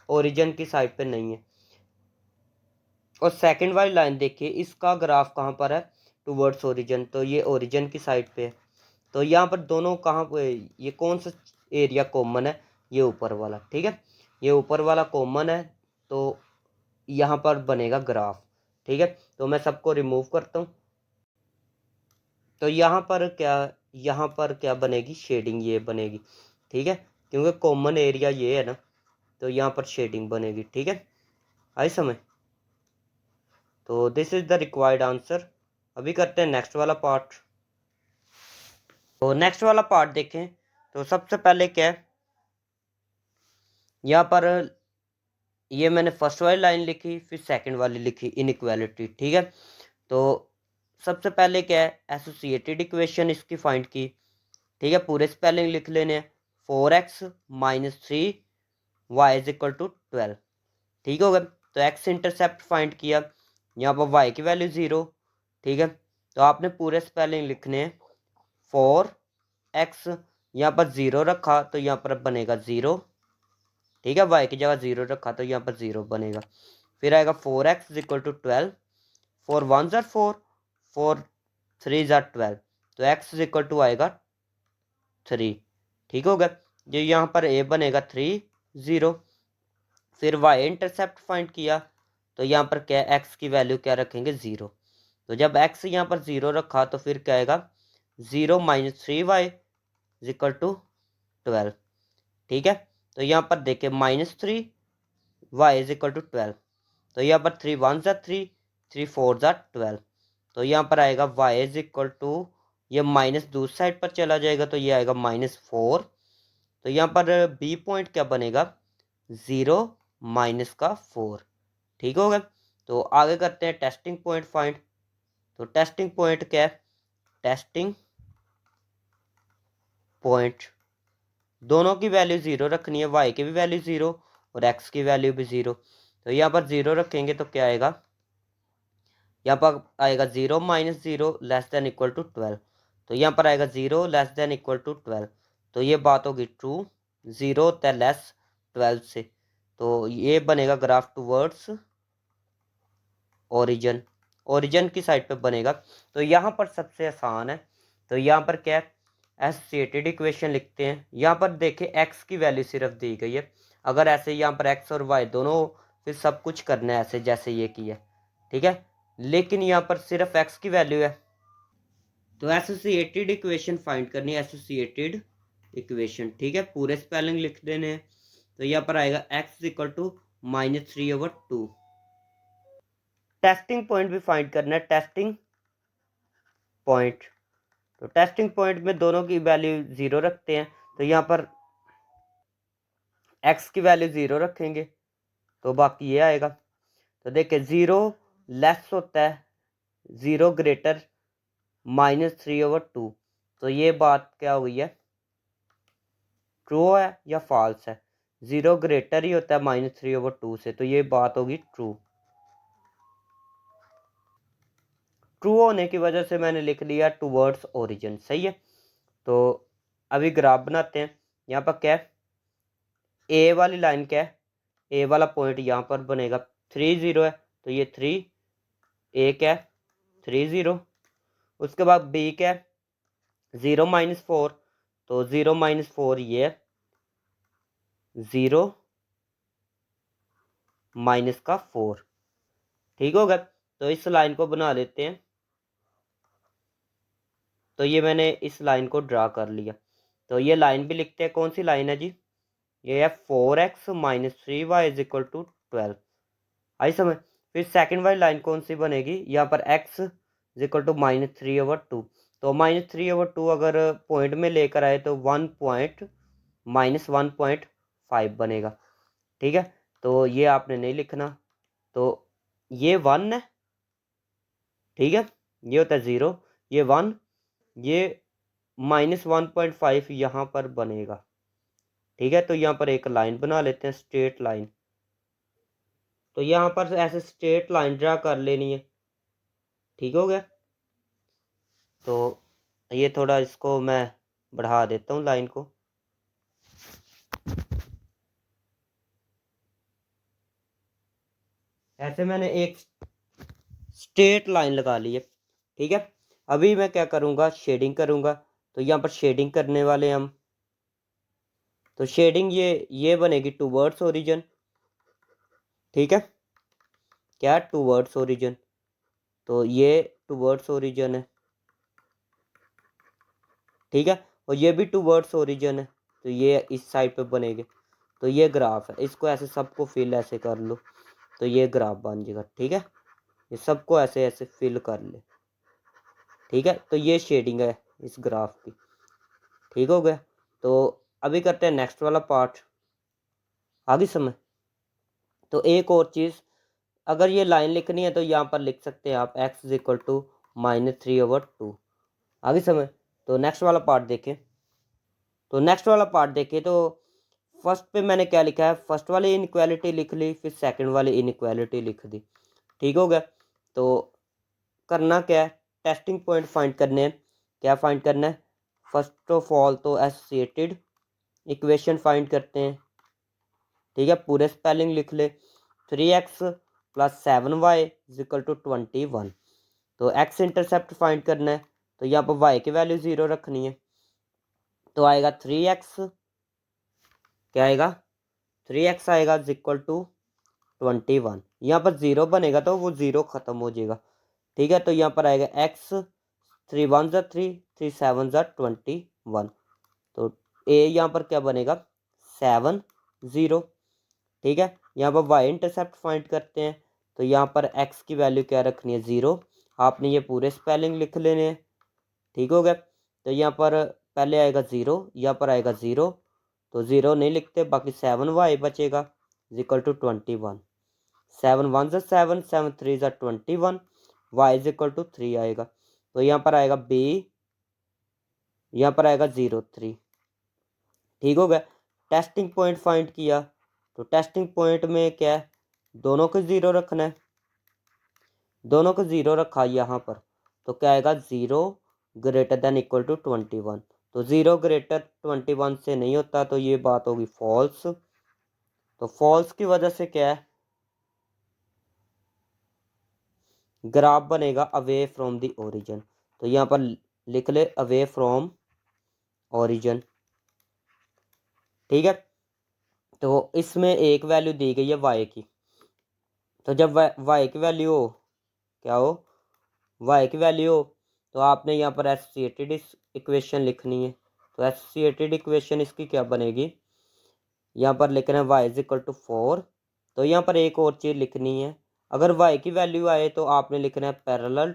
ओरिजिन की साइड पे नहीं है। और सेकंड वाली लाइन देखिए, इसका ग्राफ कहाँ पर है, टूवर्ड्स ओरिजिन, तो ये ओरिजिन की साइड पे है। तो यहाँ पर दोनों कहाँ पे, ये कौन सा एरिया कॉमन है, ये ऊपर वाला। ठीक है, ये ऊपर वाला कॉमन है, तो यहाँ पर बनेगा ग्राफ। ठीक है, तो मैं सबको रिमूव करता हूँ। तो यहाँ पर क्या बनेगी, शेडिंग ये बनेगी। ठीक है, क्योंकि कॉमन एरिया ये है ना, तो यहाँ पर शेडिंग बनेगी। ठीक है, आई समझ। तो this is the required answer. अभी करते हैं नेक्स्ट वाला पार्ट। तो नेक्स्ट वाला पार्ट देखें, तो सबसे पहले क्या है, यहाँ पर ये मैंने फर्स्ट वाली लाइन लिखी, फिर सेकंड वाली लिखी, इनइक्वालिटी। ठीक है, तो सबसे पहले क्या है, एसोसिएटेड इक्वेशन इसकी फाइंड की। ठीक है, पूरे स्पेलिंग लिख लेने हैं, 4x - 3y = 12। ठीक हो गया। तो x इंटरसेप्ट फाइंड किया, यहाँ पर y की वैल्यू 0। ठीक है, तो आपने पूरे स्पेलिंग लिखने हैं, 4x यहाँ पर 0 रखा तो यहाँ पर बनेगा 0। ठीक है, y की जगह 0 रखा तो यहाँ पर 0 बनेगा। फिर आएगा 4x = 12, 4 1 = 4, 4 3 = 12। तो x = आएगा 3। ठीक हो गया, जो यहाँ पर a बनेगा 3 0। फिर y इंटरसेप्ट फाइंड किया, तो यहाँ पर क्या है, x की वैल्यू क्या रखेंगे, 0। तो जब x यहाँ पर 0 रखा तो फिर क्या आएगा, 0 - 3y = 12। ठीक है, तो यहाँ पर देखिए, -3y = 12। तो यहाँ पर 3 1 = 3, 3 4 = 12। तो यहाँ पर आएगा y = ये माइनस दूसरी साइड पर चला जाएगा, तो ये आएगा -4। तो यहाँ पर बी पॉइंट क्या बनेगा, 0 - 4। ठीक हो गया। तो आगे करते हैं टेस्टिंग पॉइंट फाइंड। तो टेस्टिंग पॉइंट क्या है, टेस्टिंग पॉइंट दोनों की वैल्यू 0 रखनी है, y की भी वैल्यू 0 और x की वैल्यू भी 0। तो यहाँ पर 0 रखेंगे तो क्या आएगा, यहाँ पर आएगा 0 - 0 < = 12। तो यहाँ पर आएगा 0 < <= 12। तो ये बात होगी ट्रू, 0 होता है लेस 12 से। तो ये बनेगा ग्राफ टूवर्ड्स ओरिजिन, ओरिजिन की साइड पे बनेगा। तो यहाँ पर सबसे आसान है। तो यहाँ पर क्या है, एसोसिएटेड इक्वेशन लिखते हैं। यहाँ पर देखें, x की वैल्यू सिर्फ दी गई है। अगर ऐसे यहाँ पर x और y दोनों, फिर सब कुछ करना है ऐसे जैसे ये किया। ठीक है, लेकिन यहाँ पर सिर्फ एक्स की वैल्यू है। तो एसोसिएटेड इक्वेशन फाइंड करनी है, एसोसिएटेड इक्वेशन, ठीक है, पूरे स्पेलिंग लिख देने हैं। तो यहाँ पर आएगा x equal to -3/2। Testing point भी फाइंड करना है, टेस्टिंग पॉइंट। तो टेस्टिंग पॉइंट में दोनों की वैल्यू 0 रखते हैं, तो यहाँ पर एक्स की वैल्यू 0 रखेंगे तो बाकी ये आएगा। तो देखिए 0 लेस होता है 0 ग्रेटर -3/2। तो ये बात क्या हो गई है, ट्रू है या फॉल्स है? 0 ग्रेटर ही होता है -3/2 से, तो ये बात होगी ट्रू। ट्रू होने की वजह से मैंने लिख लिया टूवर्ड्स ओरिजिन, सही है। तो अभी ग्राफ बनाते हैं। यहाँ पर क्या है, ए वाली लाइन क्या है, ए वाला पॉइंट यहाँ पर बनेगा 3 0 है, तो ये 3 ए क्या है 3 0। उसके बाद बी क्या है 0 -4, तो 0 -4 ये 0 -4, ठीक होगा। तो इस लाइन को बना लेते हैं। तो ये मैंने इस लाइन को ड्रा कर लिया। तो ये लाइन भी लिखते हैं, कौन सी लाइन है जी, ये है 4x - 3y = 12। आई समझ। फिर सेकंड वाली लाइन कौन सी बनेगी, यहाँ पर x = -3/2। तो -3/2 अगर पॉइंट में लेकर आए तो 1.5 बनेगा, ठीक है। तो ये आपने नहीं लिखना, तो ये 1 है, ठीक है, ये होता है 0, ये 1, ये -1.5 यहाँ पर बनेगा, ठीक है। तो यहाँ पर एक लाइन बना लेते हैं, स्ट्रेट लाइन। तो यहाँ पर ऐसे स्ट्रेट लाइन ड्रा कर लेनी है, ठीक हो गया। तो ये थोड़ा इसको मैं बढ़ा देता हूँ लाइन को। ऐसे मैंने एक स्ट्रेट लाइन लगा ली है, ठीक है। अभी मैं क्या करूँगा, शेडिंग करूँगा। तो यहाँ पर शेडिंग करने वाले हम, तो शेडिंग ये बनेगी टूवर्ड्स ओरिजिन, ठीक है, क्या टूवर्ड्स ओरिजिन। तो ये टूवर्ड्स ओरिजिन है, ठीक है, और ये भी टूवर्ड्स ओरिजिन है, तो ये इस साइड पे बनेंगे। तो ये ग्राफ है, इसको ऐसे सबको फिल ऐसे कर लो, तो ये ग्राफ बन जाएगा, ठीक है। ये सबको ऐसे ऐसे फिल कर ले, ठीक है। तो ये शेडिंग है इस ग्राफ की, ठीक हो गया। तो अभी करते हैं नेक्स्ट वाला पार्ट, आगे समझ। तो एक और चीज़, अगर ये लाइन लिखनी है तो यहाँ पर लिख सकते हैं आप x = -3/2, आगे समझ। तो नेक्स्ट वाला पार्ट देखें। तो नेक्स्ट वाला पार्ट देखें तो फर्स्ट पे मैंने क्या लिखा है, फर्स्ट वाली इनइक्वालिटी लिख ली, फिर सेकंड वाली इनइक्वालिटी लिख दी, ठीक हो गया। तो करना क्या है, टेस्टिंग पॉइंट फाइंड करने हैं। क्या फाइंड करना है, फर्स्ट ऑफ ऑल तो एसोसिएटेड इक्वेशन फाइंड करते हैं, ठीक है, पूरे स्पेलिंग लिख ले। 3x + 7y = 21। तो x इंटरसेप्ट फाइंड करना है, तो यहाँ पर y की वैल्यू 0 रखनी है, तो आएगा 3x, क्या आएगा 3x आएगा = 21। यहाँ पर 0 बनेगा तो वो 0 ख़त्म हो जाएगा, ठीक है। तो यहाँ पर आएगा x, 3 1 = 3, 3 7 = 21। तो a यहाँ पर क्या बनेगा 7 0, ठीक है। यहाँ पर y इंटरसेप्ट फाइंड करते हैं, तो यहाँ पर x की वैल्यू क्या रखनी है 0। आपने ये पूरे स्पेलिंग लिख लेने हैं, ठीक हो गया। तो यहाँ पर पहले आएगा 0, यहाँ पर आएगा 0, तो 0 नहीं लिखते, बाकी 7y बचेगा = 21। 7 1 = 7, 7 3 = 21, y = 3 आएगा। तो यहाँ पर आएगा b, यहाँ पर आएगा 0 3, ठीक हो गया। टेस्टिंग पॉइंट फाइंड किया, तो टेस्टिंग पॉइंट में क्या है, दोनों को 0 रखना है, दोनों को 0 रखा यहाँ पर, तो क्या आएगा 0 > 21। तो 0 > 21 से नहीं होता, तो ये बात होगी फॉल्स। तो फॉल्स की वजह से क्या है, ग्राफ बनेगा अवे फ्रॉम द ओरिजिन। तो यहाँ पर लिख ले अवे फ्रॉम ओरिजिन, ठीक है। तो इसमें एक वैल्यू दी गई है y की, तो जब y की वैल्यू हो क्या हो, वाई की वैल्यू हो, तो आपने यहाँ पर एसोसिएटेड इक्वेशन लिखनी है। तो एसोसिएटेड इक्वेशन इसकी क्या बनेगी, यहाँ पर लिखना है वाई इज इक्वल टू 4। तो यहाँ पर एक और चीज़ लिखनी है, अगर वाई की वैल्यू आए तो आपने लिखना है पैरेलल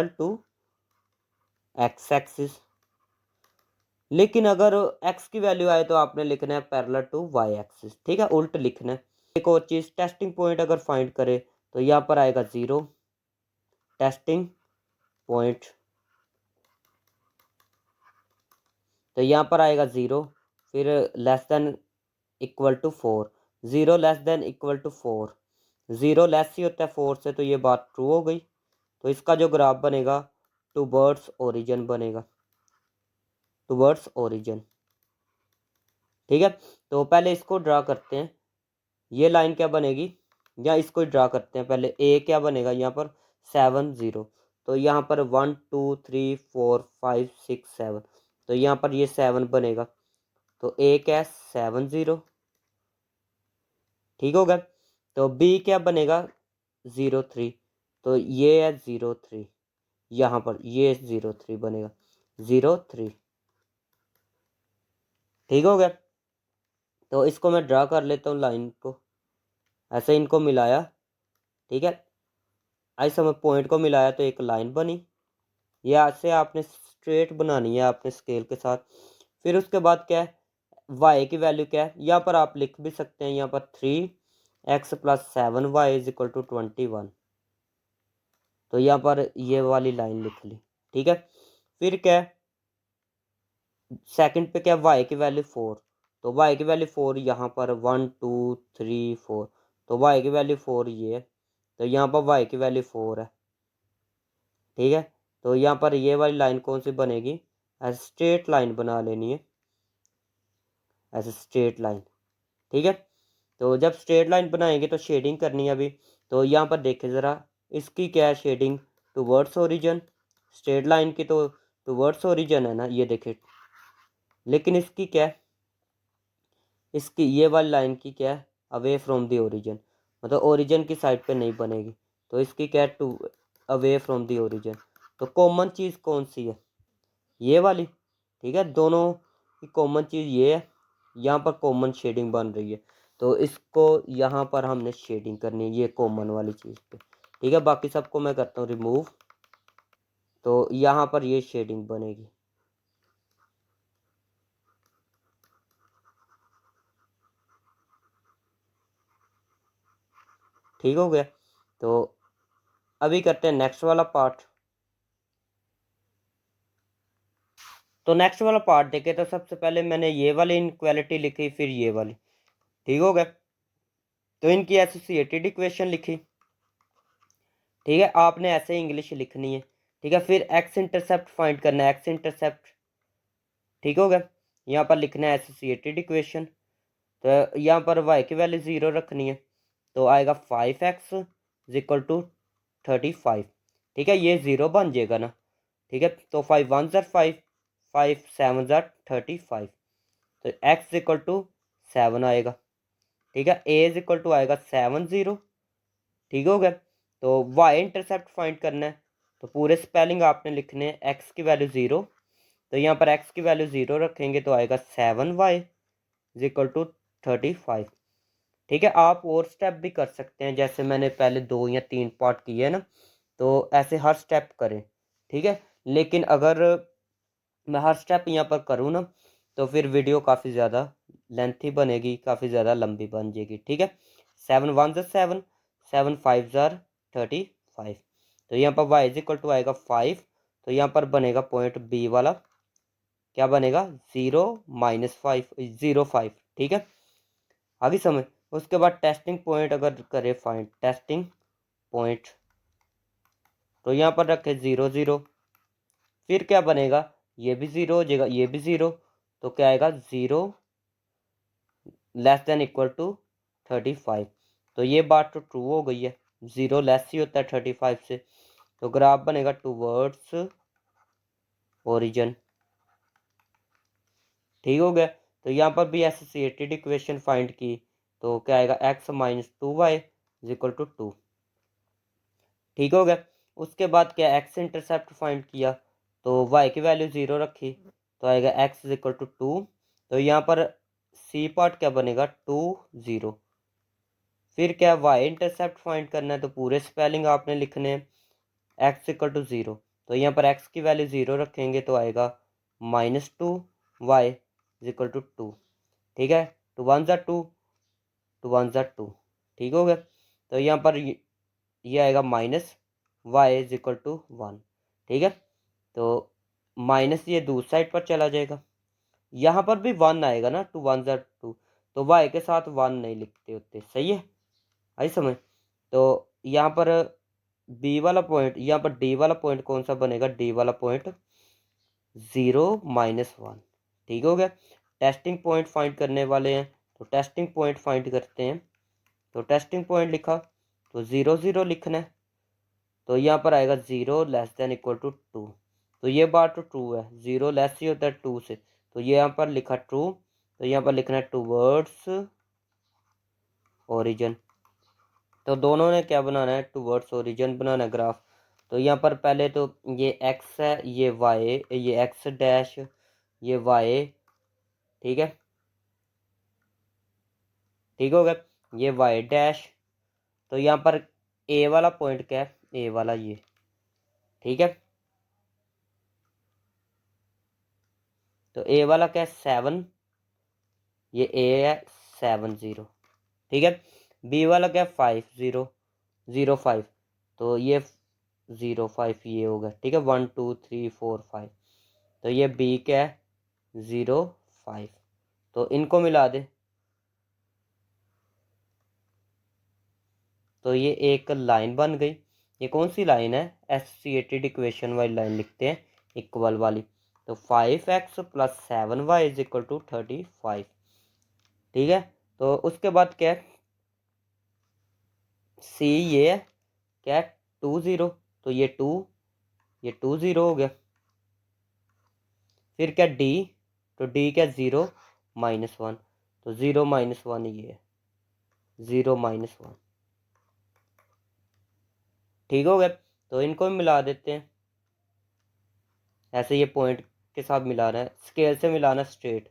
टू एक्स एक्सिस, लेकिन अगर एक्स की वैल्यू आए तो आपने लिखना है पैरेलल टू वाई एक्सिस। ठीक है, उल्ट लिखना है। एक और चीज़, टेस्टिंग पॉइंट अगर फाइंड करे तो यहाँ पर आएगा 0 टेस्टिंग पॉइंट, तो यहाँ पर आएगा 0, फिर less than equal to 4, 0 less than equal to 4, 0 less ही होता है 4 से, तो ये बात ट्रू हो गई। तो इसका जो ग्राफ बनेगा टूवर्ड्स ओरिजिन बनेगा, टूवर्ड्स ओरिजिन। ठीक है, तो पहले इसको ड्रा करते हैं, ये लाइन क्या बनेगी, या इसको ड्रा करते हैं पहले। ए क्या बनेगा यहाँ पर 7 0, तो यहाँ पर 1 2 3 4 5 6 7, तो यहाँ पर ये 7 बनेगा, तो ए क्या 7 0। ठीक होगा, तो बी क्या बनेगा 0 3, तो ये है 0 3, यहाँ पर ये 0 3 बनेगा 0 3। ठीक हो गया, तो इसको मैं ड्रा कर लेता हूँ लाइन को, ऐसे इनको मिलाया। ठीक है, ऐसे मैं पॉइंट को मिलाया तो एक लाइन बनी, ये ऐसे आपने स्ट्रेट बनानी है आपने स्केल के साथ। फिर उसके बाद क्या है, वाई की वैल्यू क्या है, यहाँ पर आप लिख भी सकते हैं, यहाँ पर 3x + 7y = 21, तो यहाँ पर ये वाली लाइन लिख ली। ठीक है, फिर क्या है, सेकंड पे क्या, वाई की वैल्यू 4, तो वाई की वैल्यू 4 यहाँ पर 1 2 3 4, तो वाई की वैल्यू 4 ये है, तो यहाँ पर वाई की वैल्यू 4 है। ठीक है, तो यहाँ पर ये वाली लाइन कौन सी बनेगी, ऐसे स्ट्रेट लाइन बना लेनी है, ऐसे स्ट्रेट लाइन। ठीक है, तो जब स्ट्रेट लाइन बनाएंगे तो शेडिंग करनी है अभी, तो यहाँ पर देखें ज़रा, इसकी क्या है shading, towards origin, straight line की तो टूवर्ड्स ओरिजिन है ना, ये देखें, लेकिन इसकी क्या है, इसकी ये वाली लाइन की क्या है, अवे फ्रॉम द ओरिजिन, मतलब ओरिजिन की साइड पे नहीं बनेगी, तो इसकी क्या है, to away from the origin. तो कॉमन चीज़ कौन सी है, ये वाली। ठीक है, दोनों की कॉमन चीज़ ये है, यहाँ पर कॉमन शेडिंग बन रही है, तो इसको यहाँ पर हमने शेडिंग करनी है, ये कॉमन वाली चीज़ पे। ठीक है, बाकी सबको मैं करता हूँ रिमूव, तो यहाँ पर ये शेडिंग बनेगी। ठीक हो गया, तो अभी करते हैं नेक्स्ट वाला पार्ट। तो नेक्स्ट वाला पार्ट देखे, तो सबसे पहले मैंने ये वाली इनक्वालिटी लिखी, फिर ये वाली। ठीक हो गया, तो इनकी एसोसिएटेड इक्वेशन लिखी। ठीक है, आपने ऐसे इंग्लिश लिखनी है। ठीक है, फिर एक्स इंटरसेप्ट फाइंड करना है, एक्स इंटरसेप्ट। ठीक हो गया, यहाँ पर लिखना है एसोसिएटेड इक्वेशन, तो यहाँ पर वाई की वैल्यू 0 रखनी है, तो आएगा 5x = 35। ठीक है, ये 0 बन जाएगा ना। ठीक है, तो 5 1 ज़र 5, 5 7 ज़र 35, तो x = 7 आएगा। ठीक है, a = आएगा 7 0। ठीक हो गया, तो y इंटरसेप्ट फाइंड करना है, तो पूरे स्पेलिंग आपने लिखने हैं, x की वैल्यू 0, तो यहाँ पर x की वैल्यू 0 रखेंगे तो आएगा 7y = 35। ठीक है, आप और स्टेप भी कर सकते हैं, जैसे मैंने पहले 2 या 3 पार्ट किए ना, तो ऐसे हर स्टेप करें। ठीक है, लेकिन अगर मैं हर स्टेप यहाँ पर करूँ ना, तो फिर वीडियो काफ़ी ज़्यादा लेंथी बनेगी, काफ़ी ज़्यादा लंबी बन जाएगी। ठीक है, 7 1 ज़र 7, 7 5 ज़र 35, तो यहाँ पर y = आएगा 5, तो यहाँ पर बनेगा पॉइंट बी वाला, क्या बनेगा 0 -5 0 5। ठीक है, आगे समझ। उसके बाद टेस्टिंग पॉइंट अगर करें फाइंड टेस्टिंग पॉइंट, तो यहाँ पर रखे 0 0, फिर क्या बनेगा, ये भी 0 हो जाएगा, ये भी 0, तो क्या आएगा 0 < 35, तो ये बात तो ट्रू हो गई है, 0 लेस ही होता है 35 से, तो ग्राफ बनेगा टूवर्ड्स ओरिजिन। ठीक हो गया, तो यहाँ पर भी एसोसिएटेड इक्वेशन फाइंड की, तो क्या आएगा x - 2y = 2। ठीक हो गया। उसके बाद क्या एक्स इंटरसेप्ट फाइंड किया, तो वाई की वैल्यू 0 रखी, तो आएगा एक्स इज इक्वल टू 2। तो यहाँ पर सी पार्ट क्या बनेगा 2 0। फिर क्या वाई इंटरसेप्ट फाइंड करना है, तो पूरे स्पेलिंग आपने लिखने हैं, एक्स इक्वल टू 0। तो यहाँ पर एक्स की वैल्यू 0 रखेंगे तो आएगा -2 वाई इज इक्वल टू 2। ठीक है, 2 1 ज़ा 2, 2 1 ज़ा 2। ठीक हो गया। तो यहाँ पर ये आएगा minus y is equal to 1। ठीक है, तो माइनस ये दूसरी साइड पर चला जाएगा, यहाँ पर भी 1 आएगा ना, 2 1 ज़ा 2, तो वाई के साथ 1 नहीं लिखते होते। सही है, आई समझ। तो यहाँ पर बी वाला पॉइंट, यहाँ पर डी वाला पॉइंट कौन सा बनेगा, डी वाला पॉइंट 0 -1। ठीक हो गया। टेस्टिंग पॉइंट फाइंड करने वाले हैं, तो टेस्टिंग पॉइंट फाइंड करते हैं। तो टेस्टिंग पॉइंट लिखा, तो 0 0 लिखना है, तो यहाँ पर आएगा 0 लेस देन इक्वल टू 2। तो ये बात तो ट्रू है, 0 लेस ही होता है 2 से, तो ये यहाँ पर लिखा ट्रू। तो यहाँ पर लिखना है टूवर्ड्स ओरिजिन। तो दोनों ने क्या बनाना है, टूवर्ड्स ओरिजिन बनाना है ग्राफ। तो यहाँ पर पहले तो ये एक्स है, ये वाई, ये एक्स डैश, ये वाई। ठीक है, ठीक हो गया, ये वाई डैश। तो यहाँ पर ए वाला पॉइंट क्या है, ए वाला ये। ठीक है, तो ए वाला क्या है 7, ये ए है 7 0। ठीक है, बी वाला क्या है 5 0 0 5, तो ये 0 5 ये होगा। ठीक है, 1 2 3 4 5, तो ये बी क्या है 0 5। तो इनको मिला दे, तो ये एक लाइन बन गई। ये कौन सी लाइन है, एसोसिएटेड इक्वेशन वाली लाइन लिखते हैं, इक्वल वाली। तो 5x + 7y is equal to 35। ठीक है, तो उसके बाद क्या है, सी ये है क्या है 2 0, तो ये 2 0 हो गया। फिर क्या डी, तो डी क्या 0 -1, तो 0 -1 ये है 0 -1। ठीक हो गया, तो इनको भी मिला देते हैं। ऐसे ये पॉइंट के साथ मिलाना है, स्केल से मिलाना स्ट्रेट।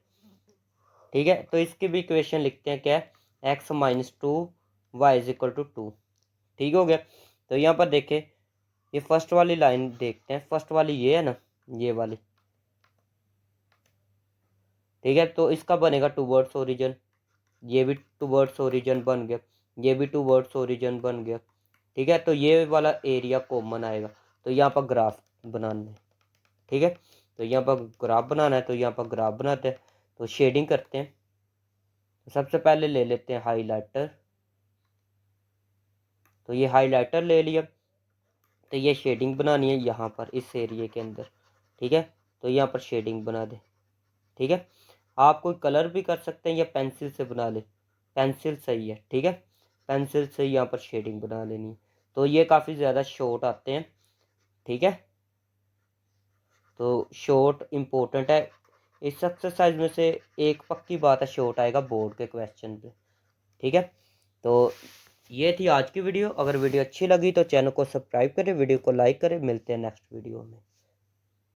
ठीक है, तो इसकी भी इक्वेशन लिखते हैं क्या है, x -2 y is equal to 2। ठीक हो गया। तो यहाँ पर देखें, ये फर्स्ट वाली लाइन देखते हैं, फर्स्ट वाली ये है ना, ये वाली। ठीक है, तो इसका बनेगा टूवर्ड्स ओरिजिन, ये भी टूवर्ड्स ओरिजिन बन गया, ये भी टूवर्ड्स ओरिजिन बन गया। ठीक है, तो ये वाला एरिया कॉमन आएगा, तो यहाँ पर ग्राफ बनाना है। ठीक है, तो यहाँ पर ग्राफ बनाना है, तो यहाँ पर ग्राफ बनाते हैं। तो शेडिंग करते हैं, तो सबसे पहले ले लेते हैं हाईलाइटर। तो ये हाईलाइटर ले लिया, तो ये शेडिंग बनानी है यहाँ पर इस एरिया के अंदर। ठीक है, तो यहाँ पर शेडिंग बना दे। ठीक है, आप कोई कलर भी कर सकते हैं या पेंसिल से बना ले, पेंसिल सही है। ठीक है, पेंसिल से यहाँ पर शेडिंग बना लेनी है, तो ये काफ़ी ज़्यादा शॉर्ट आते हैं। ठीक है, तो शॉर्ट इम्पोर्टेंट है इस एक्सरसाइज में से। एक पक्की बात है, शॉर्ट आएगा बोर्ड के क्वेश्चन पे। ठीक है, तो ये थी आज की वीडियो। अगर वीडियो अच्छी लगी तो चैनल को सब्सक्राइब करें, वीडियो को लाइक करें। मिलते हैं नेक्स्ट वीडियो में।